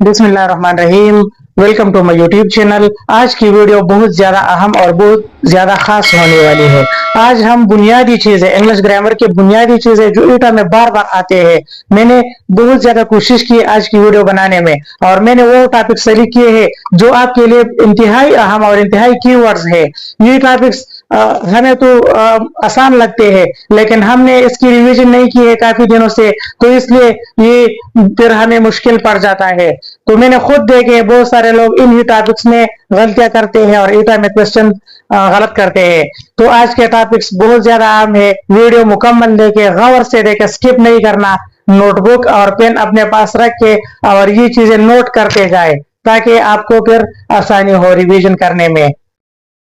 बिस्मिल्लाहिर्रहमानिर्रहीम। Welcome to my YouTube channel. आज की वीडियो बहुत ज़्यादा अहम और बहुत ज़्यादा खास होने वाली है। आज हम बुनियादी चीज़ें, इंग्लिश ग्रामर की बुनियादी चीज़ें जो ईटा में बार बार आते हैं, मैंने बहुत ज़्यादा कोशिश की आज की वीडियो बनाने में, और मैंने वो टॉपिक सेलेक्ट किए हैं जो आपके लिए इंतहाई अहम और इंतहाई कीवर्ड्स है। ये टॉपिक्स हमें तो आसान लगते हैं, लेकिन हमने इसकी रिवीजन नहीं की है काफी दिनों से, तो इसलिए ये फिर हमें मुश्किल पड़ जाता है। तो मैंने खुद देखे बहुत सारे लोग इन ही टॉपिक्स में गलतियां करते हैं और ईटा में क्वेश्चन गलत करते हैं। तो आज के टॉपिक्स बहुत ज्यादा आम है। वीडियो मुकम्मल देखे, गौर से देखे, स्किप नहीं करना। नोटबुक और पेन अपने पास रख के और ये चीजें नोट करते जाए ताकि आपको फिर आसानी हो रिवीजन करने में।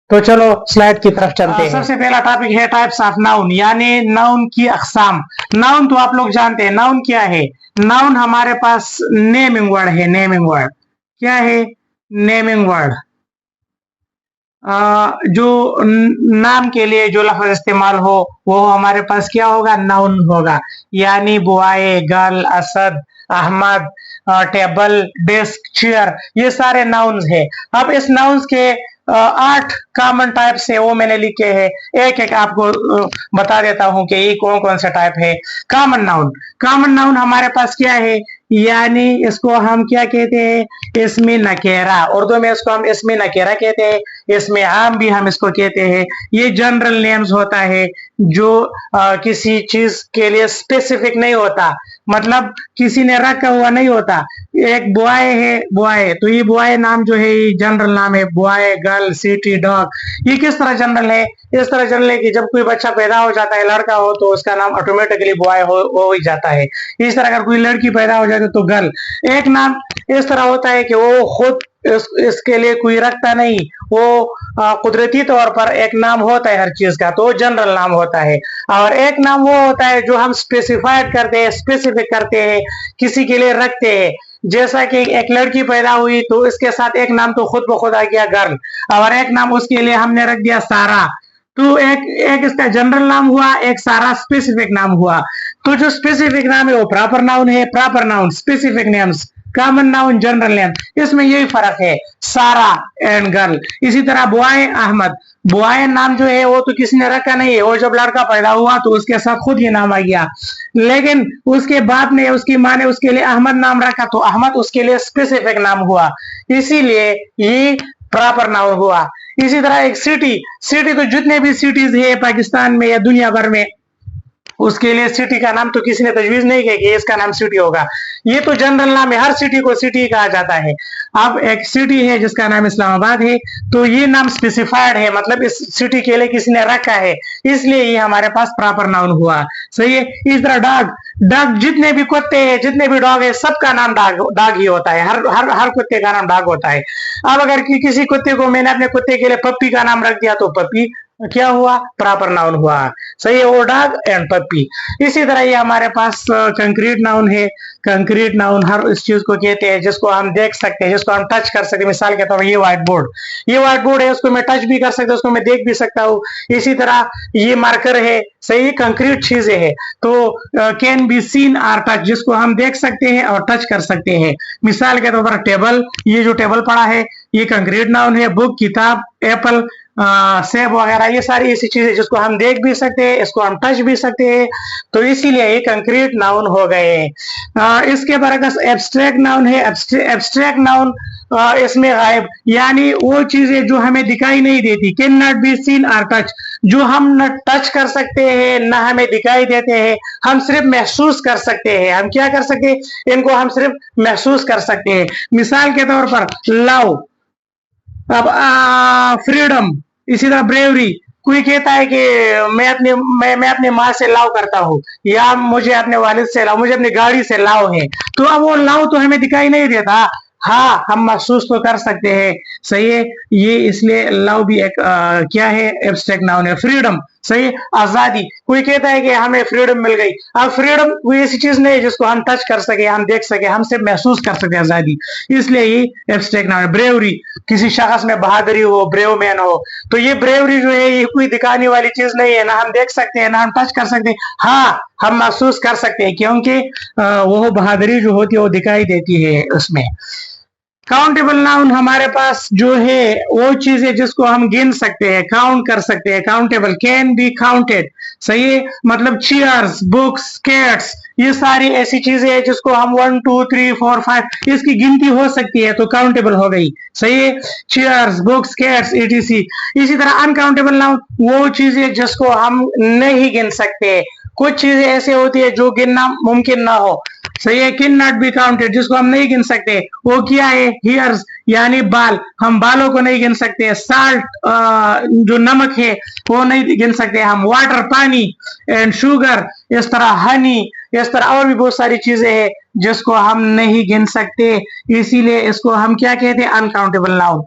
तो चलो स्लाइड की तरफ चलते हैं। सबसे पहला टॉपिक है टाइप्स ऑफ नाउन, यानी नाउन की अकसाम। नाउन तो आप लोग जानते हैं, नाउन क्या है। नाउन हमारे पास नेमिंग वर्ड है। नेमिंग वर्ड क्या है? नेमिंग वर्ड जो नाम के लिए जो लफ्ज इस्तेमाल हो वो हमारे पास क्या होगा? नाउन होगा। यानी boy, girl, Asad, Ahmad, table, desk, chair, ये सारे नाउन्स है। अब इस नाउन्स के 8 कॉमन टाइप्स है, वो मैंने लिखे हैं। एक एक आपको बता देता हूं कि ये कौन कौन से टाइप है। कॉमन नाउन, कॉमन नाउन हमारे पास क्या है? यानी इसको हम क्या कहते हैं? इसमें नकेरा। उर्दू में इसको हम इसमें नकेरा कहते हैं, इसमें आम भी हम इसको कहते हैं। ये जनरल नेम्स होता है जो किसी चीज के लिए स्पेसिफिक नहीं होता, मतलब किसी ने रखा हुआ नहीं होता। एक बॉय है, बॉय, तो ये बॉय नाम जो है ये जनरल नाम है। बॉय, गर्ल, सिटी, डॉग, ये किस तरह जनरल है? इस तरह जनरल है कि जब कोई बच्चा पैदा हो जाता है, लड़का हो, तो उसका नाम ऑटोमेटिकली बॉय हो ही जाता है। इस तरह अगर कोई लड़की पैदा हो जाती है तो गर्ल। एक नाम इस तरह होता है कि वो खुद इसके लिए कोई रखता नहीं, वो कुदरती तौर पर एक नाम होता है हर चीज का, तो जनरल नाम होता है। और एक नाम वो होता है जो हम स्पेसिफाइड करते हैं, स्पेसिफिक करते हैं, किसी के लिए रखते हैं। जैसा कि एक लड़की पैदा हुई तो इसके साथ एक नाम तो खुद ब खुद आ गया गर्ल, और एक नाम उसके लिए हमने रख दिया सारा। तो एक इसका जनरल नाम हुआ, एक सारा स्पेसिफिक नाम हुआ। तो जो स्पेसिफिक नाम है वो प्रॉपर नाउन है, proper noun, specific names, common noun, general name, इसमें यही फर्क है, सारा एंड गर्ल। इसी तरह बॉय, अहमद, बॉय नाम जो है वो तो किसी ने रखा नहीं है, वो जब लड़का पैदा हुआ तो उसके साथ खुद ही नाम आ गया, लेकिन उसके बाप ने, उसकी माँ ने उसके लिए अहमद नाम रखा, तो अहमद उसके लिए स्पेसिफिक नाम हुआ, इसीलिए ये प्रॉपर नाउन हुआ। इसी तरह एक सिटी, सिटी तो जितने भी सिटीज है पाकिस्तान में या दुनिया भर में, उसके लिए सिटी का नाम तो किसी ने तजवीज नहीं किया कि इसका नाम सिटी होगा। ये तो जनरल नाम है, हर सिटी को सिटी कहा जाता है। अब एक सिटी है जिसका नाम इस्लामाबाद है, तो ये नाम स्पेसिफाइड है, मतलब इस सिटी के लिए किसी ने रखा है, इसलिए ये हमारे पास प्रॉपर नाउन हुआ। सही है। इस तरह डॉग, डॉग, जितने भी कुत्ते हैं, जितने भी डॉग है, सबका नाम डॉग ही होता है, हर हर हर कुत्ते का नाम डॉग होता है। अब अगर किसी कुत्ते को, मैंने अपने कुत्ते के लिए पप्पी का नाम रख दिया तो पप्पी क्या हुआ? प्रॉपर नाउन हुआ। सही है, वो डॉग एंड पप्पी। इसी तरह ये हमारे पास कंक्रीट नाउन है। कंक्रीट नाउन हर इस चीज को कहते हैं जिसको हम देख सकते हैं, जिसको हम टच कर सकते हैं। मिसाल के तौर पर ये व्हाइट बोर्ड, ये व्हाइट बोर्ड है, उसको मैं टच भी कर सकता हूँ, उसको मैं देख भी सकता हूँ। इसी तरह ये मार्कर है, सही, कंक्रीट चीजें है, तो कैन बी सीन और टच, जिसको हम देख सकते हैं और टच कर सकते हैं। मिसाल के तौर पर टेबल, ये जो टेबल पड़ा है ये कंक्रीट नाउन है। बुक, किताब, एप्पल, सेब वगैरह, ये सारी ऐसी चीजें जिसको हम देख भी सकते हैं, इसको हम टच भी सकते हैं, तो इसीलिए ये कंक्रीट नाउन हो गए। इसके बरकस एब्स्ट्रैक्ट नाउन है। एब्स्ट्रैक्ट नाउन इसमें गायब, यानी वो चीजें जो हमें दिखाई नहीं देती, कैन नॉट बी सीन और टच, जो हम न टच कर सकते हैं न हमें दिखाई देते हैं, हम सिर्फ महसूस कर सकते हैं। हम क्या कर सकते हैं? इनको हम सिर्फ महसूस कर सकते हैं। मिसाल के तौर पर लव, अब फ्रीडम, इसी तरह ब्रेवरी। कोई कहता है कि मैं अपनी माँ से लव करता हूँ, या मुझे अपने वालिद से लव, मुझे अपनी गाड़ी से लव है, तो अब वो लव तो हमें दिखाई नहीं देता, हाँ हम महसूस तो कर सकते हैं। सही है, ये इसलिए लव भी एक क्या है? एब्स्ट्रैक्ट नाउन है। फ्रीडम, सही, आजादी। कोई कहता है कि हमें फ्रीडम मिल गई। अब फ्रीडम कोई ऐसी चीज नहीं है जिसको हम टच कर सके, हम देख सके, हम सिर्फ महसूस कर सके आजादी, इसलिए ये एब्स्ट्रैक्ट नाउन है। ब्रेवरी, किसी शख्स में बहादुरी हो, ब्रेव मैन हो, तो ये ब्रेवरी जो है ये कोई दिखाने वाली चीज नहीं है, ना हम देख सकते हैं ना हम टच कर सकते हैं, हाँ हम महसूस कर सकते हैं, क्योंकि वो बहादुरी जो होती है वो दिखाई देती है उसमें। काउंटेबल नाउन हमारे पास जो है वो चीज है जिसको हम गिन सकते हैं, काउंट कर सकते हैं। काउंटेबल, कैन बी काउंटेड, सही है, मतलब चेयर्स, बुक्स, कैट्स, ये सारी ऐसी चीजें हैं जिसको हम 1 2 3 4 5 इसकी गिनती हो सकती है, तो काउंटेबल हो गई, सही है, चेयर्स, बुक्स, कैट्स, etc। इसी तरह अनकाउंटेबल नाउन वो चीजें जिसको हम नहीं गिन सकते, कुछ चीजें ऐसी होती है जो गिनना मुमकिन ना हो, सही है, कैन नॉट बी काउंटेड, जिसको हम नहीं गिन सकते, वो क्या है, हियर्स यानी बाल, हम बालों को नहीं गिन सकते। साल्ट जो नमक है वो नहीं गिन सकते हम। वाटर पानी, एंड शुगर, इस तरह हनी, इस तरह और भी बहुत सारी चीजें हैं जिसको हम नहीं गिन सकते, इसीलिए इसको हम क्या कहते हैं, अनकाउंटेबल नाउन।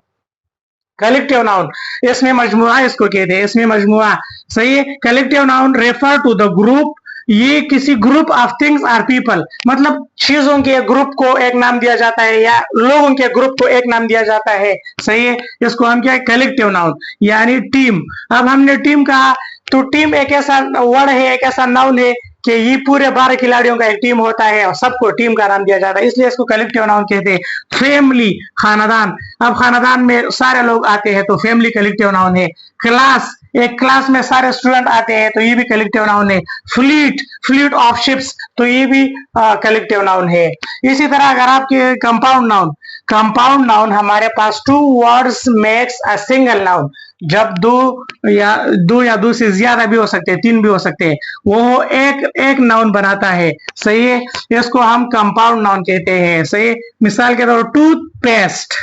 कलेक्टिव नाउन, इसमें मजमुआ इसको कहते हैं, इसमें मजमुआ, सही है। Collective noun refer to the group, ये किसी group of things or people, मतलब चीजों के ग्रुप को एक नाम दिया जाता है या लोगों के ग्रुप को एक नाम दिया जाता है, सही है, इसको हम क्या है, कलेक्टिव नाउन, यानी टीम। अब हमने टीम कहा तो टीम एक ऐसा वर्ड है, एक ऐसा नाउन है कि ये पूरे 12 खिलाड़ियों का एक टीम होता है और सबको टीम का नाम दिया जाता है, इसलिए इसको कलेक्टिव नाउन कहते हैं। फैमिली, खानदान, अब खानदान में सारे लोग आते हैं तो फैमिली कलेक्टिव नाउन है। क्लास, एक क्लास में सारे स्टूडेंट आते हैं तो ये भी कलेक्टिव नाउन है। फ्लीट, फ्लीट ऑफ शिप्स, तो ये भी कलेक्टिव नाउन है। इसी तरह अगर आपके कंपाउंड नाउन, कंपाउंड नाउन हमारे पास 2 words makes a single noun, जब दो या दो से ज्यादा भी हो सकते हैं, 3 भी हो सकते हैं, वो एक नाउन बनाता है, सही है, इसको हम कंपाउंड नाउन कहते हैं, सही है। मिसाल के तौर टूथ पेस्ट,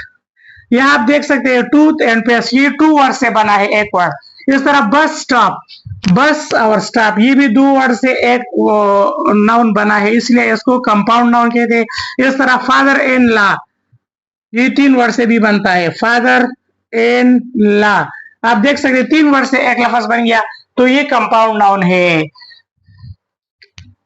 यहाँ आप देख सकते हैं टूथ एंड पेस्ट, ये 2 वर्ड से बना है, एक वर्ड। इस तरह बस स्टॉप, बस और स्टॉप, ये भी 2 वर्ड से एक नाउन बना है, इसलिए इसको कंपाउंड नाउन कहते हैं। इस तरह फादर इन लॉ, ये 3 वर्ड से भी बनता है, फादर इन लॉ, आप देख सकते हैं 3 वर्ड से एक लफ्ज बन गया, तो ये कंपाउंड नाउन है।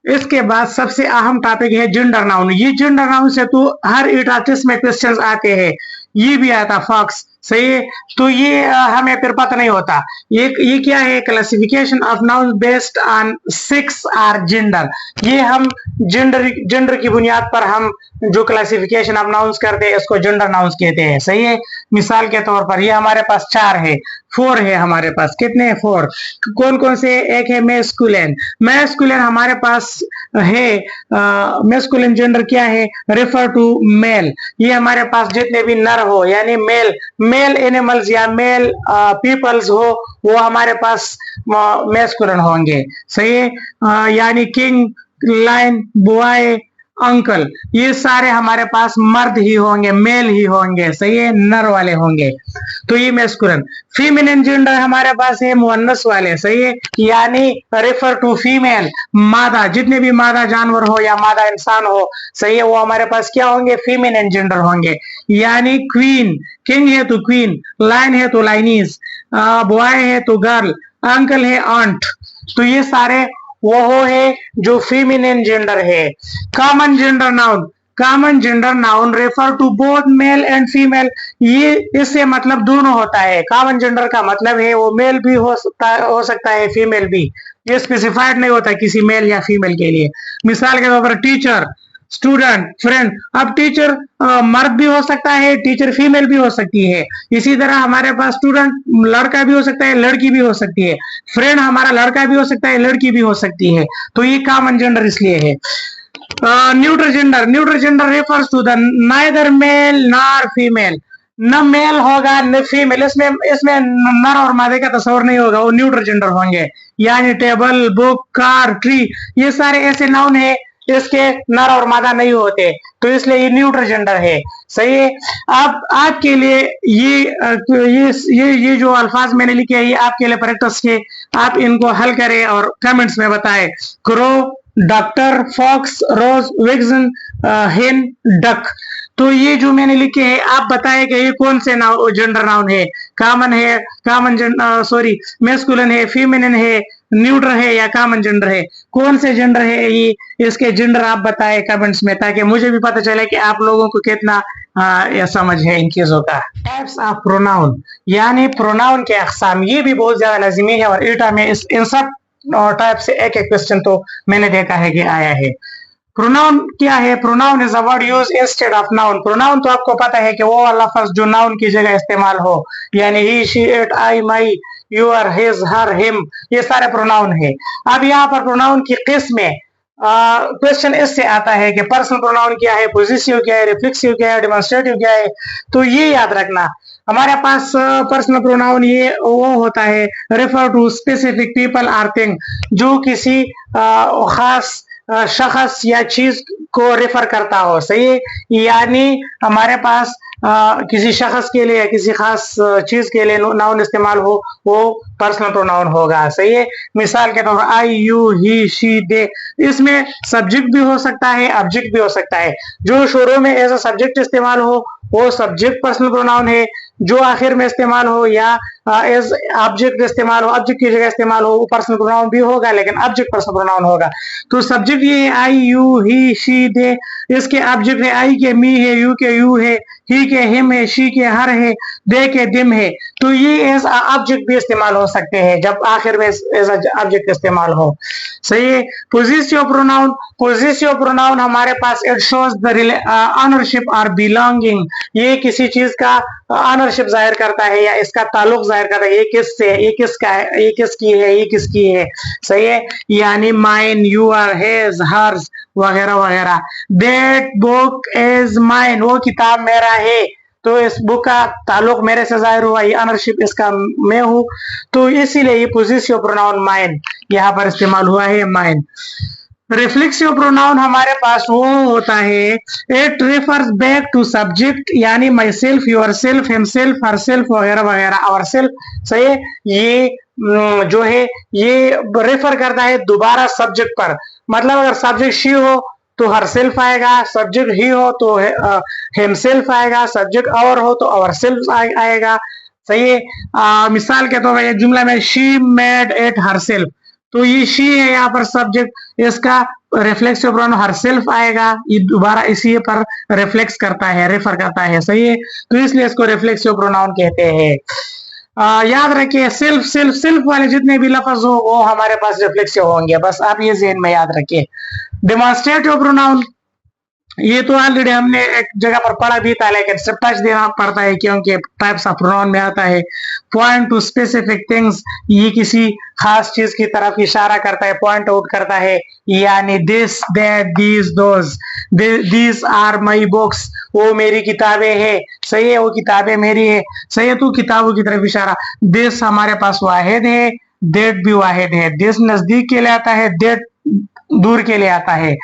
इसके बाद सबसे अहम टॉपिक है जेंडर नाउन। ये जेंडर नाउन से तो हर ईटाटिस में क्वेश्चंस आते हैं, ये भी आता फॉक्स, सही है, तो ये हमें फिर पता नहीं होता। ये क्या है, classification of noun based on 6 or gender, ये हम जेंडर की बुनियाद पर हम जो क्लासिफिकेशन ऑफ नाउन्स करते हैं इसको जेंडर नाउन्स कहते हैं, सही है। मिसाल के तौर पर ये हमारे पास 4 है, 4 है हमारे पास, कितने हैं, 4। कौन कौन से, एक है मेस्कुलिन, मेस्कुलिन हमारे पास है, मेस्कुलिन जेंडर क्या है, रेफर टू मेल, ये हमारे पास जितने भी नर हो यानी मेल एनिमल्स या मेल पीपल्स हो वो हमारे पास मेस्कुलिन होंगे, सही है, यानी किंग, लायन, बॉय, अंकल, ये सारे हमारे पास मर्द ही होंगे, मेल ही होंगे, सही है, नर वाले होंगे, तो ये मेस्कुलिन। फीमेल जेंडर हमारे पास है मुअन्नस वाले, सही है, यानी रेफर टू फीमेल, मादा, जितने भी मादा जानवर हो या मादा इंसान हो, सही है, वो हमारे पास क्या होंगे, फीमेल जेंडर होंगे, यानी क्वीन, किंग है तो क्वीन, लाइन है तो लाइनीज, बॉय है तो गर्ल, अंकल है आंट, तो ये सारे वो है जो फीमेनिन जेंडर है। Common gender noun, common gender noun refer to both male and female, ये इससे मतलब दोनों होता है। कॉमन जेंडर का मतलब है वो मेल भी हो सकता है फीमेल भी, ये स्पेसिफाइड नहीं होता किसी मेल या फीमेल के लिए। मिसाल के तौर पर टीचर, स्टूडेंट, फ्रेंड, अब टीचर मर्द भी हो सकता है, टीचर फीमेल भी हो सकती है, इसी तरह हमारे पास स्टूडेंट लड़का भी हो सकता है, लड़की भी हो सकती है, फ्रेंड हमारा लड़का भी हो सकता है, लड़की भी हो सकती है, तो ये कॉमन जेंडर इसलिए है। Neutral gender, neutral gender refers to the neither male nor female, न मेल होगा न फीमेल, इसमें नर और मादे का तस्वर नहीं होगा, वो न्यूट्रल जेंडर होंगे, यानी टेबल, बुक, कार, ट्री, ये सारे ऐसे नाउन है इसके नर और मादा नहीं होते, तो इसलिए ये न्यूट्रल जेंडर है, सही है। अब आपके लिए ये जो अल्फाज मैंने लिखे हैं ये आपके लिए प्रैक्टिस के, आप इनको हल करें और कमेंट्स में बताएं। क्रो, डॉक्टर, फॉक्स, रोज, विक्सन, हेन, डक, तो ये जो मैंने लिखे हैं आप बताए कि ये कौन से जेंडर नाउन है, कॉमन सॉरी मैस्कुलिन है, फेमिनिन है, न्यूट्रल है या कॉमन जेंडर है, कौन से जेंडर है ये, इसके जेंडर आप बताए कमेंट्स में, ताकि मुझे भी पता चले कि आप लोगों को कितना या समझ है इन चीजों का। टाइप्स ऑफ प्रोनाउन, यानी प्रोनाउन के अकसाम, ये भी बहुत ज्यादा लाजिमी है और ईटा में इन सब टाइप से एक एक क्वेश्चन तो मैंने देखा है कि आया है। प्रोनाउन क्या है? Pronoun is a word use instead of noun. Pronoun तो आपको पता है कि वो वाला लफ्ज जो नाउन की जगह इस्तेमाल हो, यानी he, she, it, I, my, your, his, her, him, ये सारे प्रोनाउन है। अब यहाँ पर प्रोनाउन की किस्में, क्वेश्चन इससे आता है कि पर्सनल प्रोनाउन क्या है, पोजेसिव क्या है, रिफ्लेक्सिव क्या है, डेमोन्स्ट्रेटिव क्या है। तो ये याद रखना, हमारे पास पर्सनल प्रोनाउन ये वो होता है refer to specific people or thing, जो किसी खास शख्स या चीज को रेफर करता हो, सही है। यानी हमारे पास किसी शख्स के लिए या किसी खास चीज के लिए नाउन इस्तेमाल हो, वो पर्सनल प्रोनाउन होगा, सही है। मिसाल के तौर पर आई, यू, ही, शी, दे, इसमें सब्जेक्ट भी हो सकता है, ऑब्जेक्ट भी हो सकता है। जो शुरू में एज अ सब्जेक्ट इस्तेमाल हो वो सब्जेक्ट पर्सनल प्रोनाउन है, जो आखिर में इस्तेमाल हो या एज ऑब्जेक्ट इस्तेमाल हो, ऑब्जेक्ट की जगह इस्तेमाल हो, वो पर्सनल प्रोनाउन भी होगा, लेकिन ऑब्जेक्ट पर्सनल प्रोनाउन होगा। तो सब्जेक्ट ये है आई, यू, ही, शी, दे, इसके ऑब्जेक्ट है आई के मी है, यू के यू है, ही के हिम है, शी के हर है, दे के दिम है। तो ये एज ऑब्जेक्ट भी इस्तेमाल हो सकते हैं जब आखिर में एज ऑब्जेक्ट इस्तेमाल हो, सही है। पोजेसिव प्रोनाउन, पोजेसिव प्रोनाउन हमारे पास इट शोज द ऑनरशिप और बिलोंगिंग, ये किसी चीज का ऑनरशिप जाहिर करता है या इसका ताल्लुक जाहिर करता है, ये किससे है, ये किसका है, ये किसकी है, ये किसकी है, सही है। यानी माइन, यूर, हिज, हर्स वगैरह वगैरह। दैट बुक इज माइन, वो किताब मेरा है, तो इस बुक का ताल्लुक मेरे से जाहिर हुआ, ये ऑनरशिप इसका मैं हूं, तो इसीलिए ये पोजेसिव प्रोनाउन माइन यहाँ पर इस्तेमाल हुआ है, माइन। रिफ्लेक्सिव प्रोनाउन हमारे पास वो होता है it refers back to subject, यानी myself, yourself, himself, herself वगैरह वगैरह, आवर सेल्फ, सही है। ये जो है ये रेफर करता है दोबारा सब्जेक्ट पर, मतलब अगर सब्जेक्ट शी हो तो हर सेल्फ आएगा, सब्जेक्ट ही हो तो हिमसेल्फ आएगा, सब्जेक्ट और हो तो आवर सेल्फ आएगा, सही है। मिसाल के तौर पर जुमला में she made it her self, तो ये शी है यहाँ पर सब्जेक्ट, इसका रिफ्लेक्सिव प्रोनाउन हरसेल्फ आएगा, ये दोबारा इसी पर रिफ्लेक्स करता है, रेफर करता है, सही है। तो इसलिए इसको रिफ्लेक्सिव प्रोनाउन कहते हैं। याद रखिए सेल्फ सेल्फ सेल्फ वाले जितने भी लफ्ज हो वो हमारे पास रिफ्लेक्सिव होंगे, बस आप ये ज़हन में याद रखिए। डेमोन्स्ट्रेटिव प्रोनाउन, ये तो ऑलरेडी हमने एक जगह पर पढ़ा भी था, लेकिन सिर्फ टच देना पड़ता है क्योंकि टाइप्स ऑफ प्रोनाउन में आता है। पॉइंट टू स्पेसिफिक थिंग्स, ये किसी खास चीज की तरफ इशारा करता है, पॉइंट आउट करता है, यानी this, that, these, those, these are my books, वो मेरी किताबें हैं, सही है, वो किताबें मेरी है, सही है। तो किताबों की तरफ इशारा। दिस हमारे पास वाहिद है, दैट भी वाहिद है, दिस नजदीक के लिए आता है, दैट दूर के लिए आता है।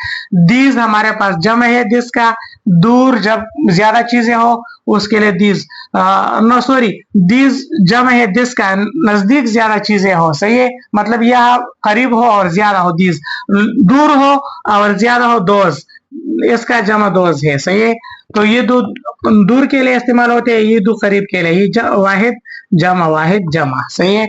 दीज हमारे पास जम है, दिस का दूर जब ज्यादा चीजें हो उसके लिए दीज, नो सॉरी, दीज जम है, दिस का नजदीक ज्यादा चीजें हो, सही है, मतलब यह करीब हो और ज्यादा हो, दीज दूर हो और ज्यादा हो, दोज, इसका जमा दोज है, सही है। तो ये दो दूर के लिए इस्तेमाल होते हैं, ये दो करीब के लिए, ये वाहिद जमा, वाहिद जमा, सही है।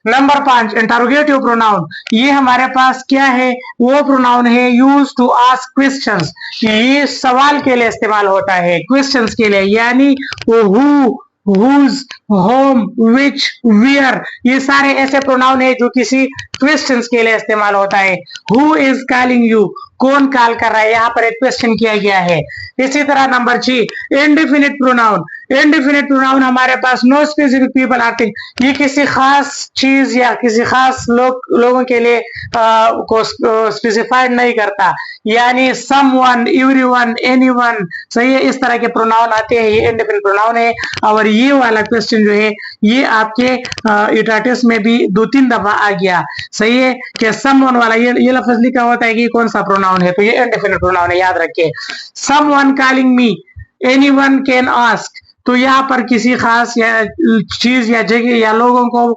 नंबर 5 इंटरोगेटिव प्रोनाउन, ये हमारे पास क्या है, वो प्रोनाउन है यूज टू आस्क क्वेश्चंस, ये सवाल के लिए इस्तेमाल होता है, क्वेश्चंस के लिए, यानी वो who, whose, whom, which, where, ये सारे ऐसे प्रोनाउन है जो किसी क्वेश्चंस के लिए इस्तेमाल होता है। हु इज कॉलिंग यू, कौन कॉल कर रहा है, यहाँ पर एक क्वेश्चन किया गया है। इसी तरह number 6 indefinite pronoun, indefinite pronoun हमारे पास नो स्पेसिफिक पीपल आते, ये किसी खास चीज या किसी खास लोगों के लिए को स्पेसिफाइड नहीं करता, यानी समवन, एवरीवन, एनीवन, सही है, इस तरह के प्रोनाउन आते हैं, ये इंडिफिनिट प्रोनाउन है। और ये वाला क्वेश्चन जो है ये आपके ईटा में भी 2-3 दफा आ गया, सही है, कि समवन वाला ये लफ्ज लिखा होता है कि कौन सा प्रोनाउन है, तो ये इंडिफिनिट प्रोनाउन है, याद रखिए। Someone calling me, anyone can ask, तो यहाँ पर किसी खास या चीज या जगह या लोगों को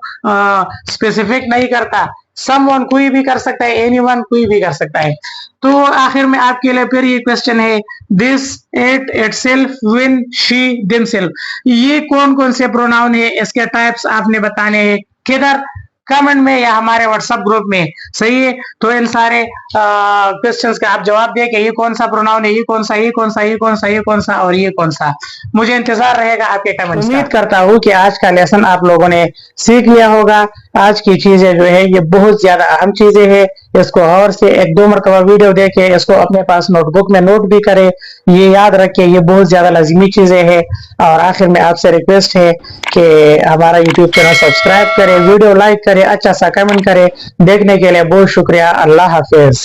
स्पेसिफिक नहीं करता, समवन कोई भी कर सकता है, एनीवन कोई भी कर सकता है। तो आखिर में आपके लिए फिर ये क्वेश्चन है, this, it, itself, win, she, themselves, ये कौन कौन से प्रोनाउन है, इसके टाइप्स आपने बताने हैं। किधर? कमेंट में या हमारे व्हाट्सएप ग्रुप में। सही है, तो इन सारे क्वेश्चंस का आप जवाब दें कि ये कौन सा प्रोनाउन है, ये कौन सा, ये कौन सा, ये कौन सा, ये कौन सा और ये कौन सा। मुझे इंतजार रहेगा आपके कमेंट्स का। उम्मीद करता हूँ कि आज का लेसन आप लोगों ने सीख लिया होगा। आज की चीजें जो है ये बहुत ज्यादा अहम चीजें हैं। इसको और से 1-2 मरतबा वीडियो देखे, इसको अपने पास नोटबुक में नोट भी करे, ये याद रखे, ये बहुत ज्यादा लाजिमी चीजें हैं। और आखिर में आपसे रिक्वेस्ट है कि हमारा यूट्यूब चैनल सब्सक्राइब करें, वीडियो लाइक करें, अच्छा सा कमेंट करें। देखने के लिए बहुत शुक्रिया। अल्लाह हाफिज।